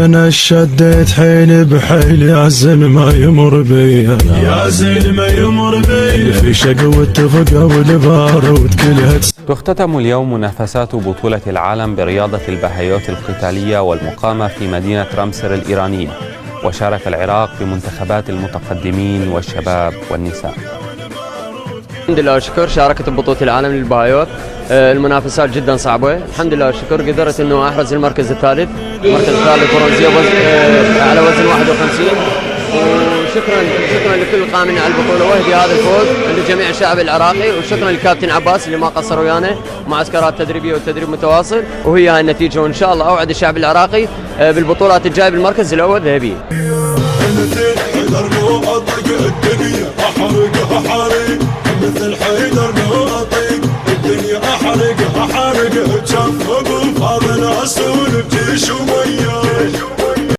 انا شديت حيلي بحيلي عزل ما يمر بي، يا زين ما يمر بي، في شقوة تفقى والبارة وتكلها. تختتم اليوم منافسات بطولة العالم برياضة البهيوت القتالية والمقامة في مدينة رمسر الإيرانية، وشارك العراق بمنتخبات المتقدمين والشباب والنساء. الحمد لله والشكر شاركت ببطولة العالم للبهيوت. المنافسات جدا صعبة، الحمد لله والشكر قدرت انه احرز المركز الثالث، برونزية على وزن 51. وشكرا لكل قائمين على البطولة، واهدي هذا الفوز لجميع الشعب العراقي، وشكرا للكابتن عباس اللي ما قصر ويانا، معسكرات تدريبية والتدريب متواصل، وهي هاي النتيجة. وان شاء الله اوعد الشعب العراقي بالبطولات الجاية بالمركز الاول ذهبي. مثل حيدر ناطق الدنيا احرق كان ابو فاضل اسولف جيش وميه.